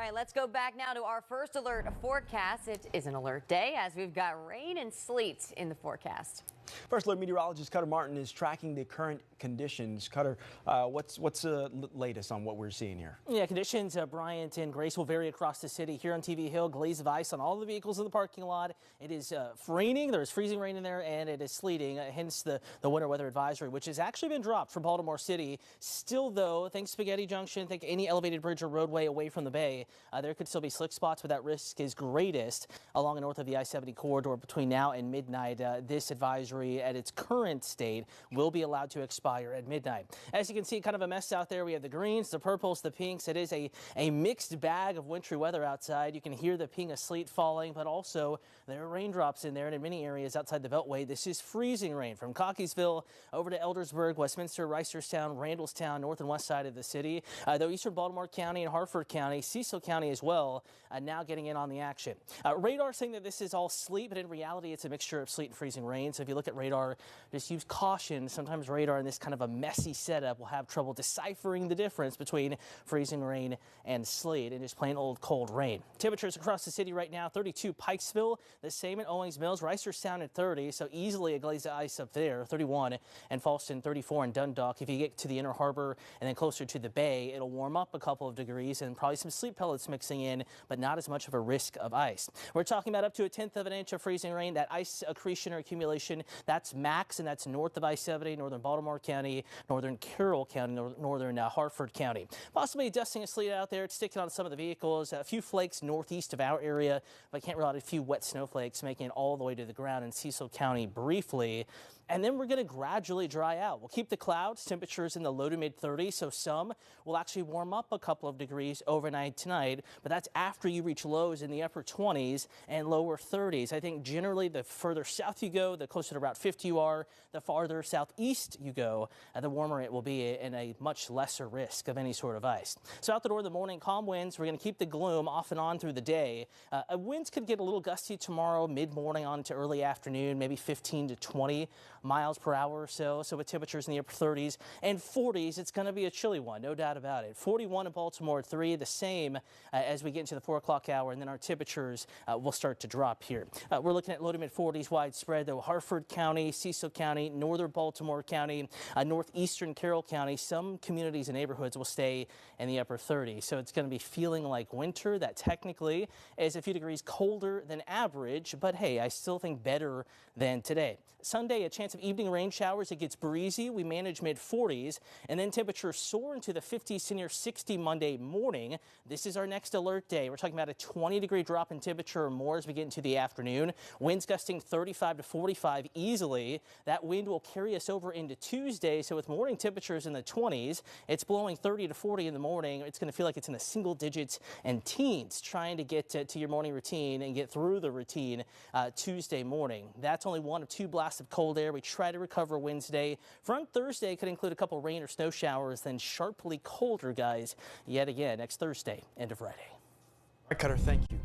right, let's go back now to our first alert forecast. It is an alert day as we've got rain and sleet in the forecast. First alert meteorologist Cutter Martin is tracking the current conditions. Cutter, what's the latest on what we're seeing here? Yeah, conditions, Bryant and Grace, will vary across the city. Here on TV Hill, glaze of ice on all the vehicles in the parking lot. It is raining. There's freezing rain in there, and it is sleeting, hence the winter weather advisory, which has actually been dropped for Baltimore City. Still, though, think Spaghetti Junction, think any elevated bridge or roadway away from the bay. There could still be slick spots, but that risk is greatest along and north of the I-70 corridor between now and midnight. This advisory at its current state will be allowed to expire at midnight. As you can see, kind of a mess out there. We have the greens, the purples, the pinks. It is a mixed bag of wintry weather outside. You can hear the ping of sleet falling, but also there are raindrops in there, and in many areas outside the Beltway, this is freezing rain from Cockeysville over to Eldersburg, Westminster, Reisterstown, Randallstown, north and west side of the city. Though eastern Baltimore County and Harford County, Cecil County as well, now getting in on the action. Radar saying that this is all sleet, but in reality, it's a mixture of sleet and freezing rain. So if you look at radar, just use caution. Sometimes radar in this kind of a messy setup will have trouble deciphering the difference between freezing rain and sleet and just plain old cold rain. Temperatures across the city right now, 32 Pikesville, the same at Owings Mills, Reisterstown at 30, so easily a glaze of ice up there, 31, and Falston 34 in Dundalk. If you get to the Inner Harbor and then closer to the bay, it'll warm up a couple of degrees and probably some sleet pellets mixing in, but not as much of a risk of ice. We're talking about up to 1/10 of an inch of freezing rain. That ice accretion or accumulation, that's max, and that's north of I-70, northern Baltimore County, northern Carroll County, northern Harford County. Possibly dusting of sleet out there. It's sticking on some of the vehicles. A few flakes northeast of our area, but I can't rule out a few wet snowflakes making it all the way to the ground in Cecil County briefly. And then we're going to gradually dry out. We'll keep the clouds, temperatures in the low to mid 30s, so some will actually warm up a couple of degrees overnight tonight, but that's after you reach lows in the upper 20s and lower 30s. I think generally the further south you go, the closer to Route 50 you are, the farther southeast you go, the warmer it will be and a much lesser risk of any sort of ice. So out the door in the morning, calm winds. We're going to keep the gloom off and on through the day. Winds could get a little gusty tomorrow, mid-morning on to early afternoon, maybe 15 to 20 miles per hour or so. So with temperatures in the upper 30s and 40s, it's going to be a chilly one, no doubt about it. 41 in Baltimore at 3, the same as we get into the 4 o'clock hour, and then our temperatures will start to drop here. We're looking at low to mid 40s widespread, though. Harford County, Cecil County, northern Baltimore County, northeastern Carroll County, some communities and neighborhoods will stay in the upper 30s. So it's going to be feeling like winter. That technically is a few degrees colder than average, but hey, I still think better than today. Sunday, a chance of evening rain showers. It gets breezy. We manage mid 40s, and then temperatures soar into the 50s to near 60 Monday morning. This is our next alert day. We're talking about a 20-degree drop in temperature or more as we get into the afternoon. Winds gusting 35 to 45 easily. That wind will carry us over into Tuesday. So with morning temperatures in the 20s, it's blowing 30 to 40 in the morning. It's going to feel like it's in the single digits and teens trying to get to your morning routine and get through the routine Tuesday morning. That's only one of 2 blasts of cold air. We try to recover Wednesday. Front Thursday could include a couple rain or snow showers, then sharply colder, guys, yet again next Thursday into Friday. All right, Cutter, thank you.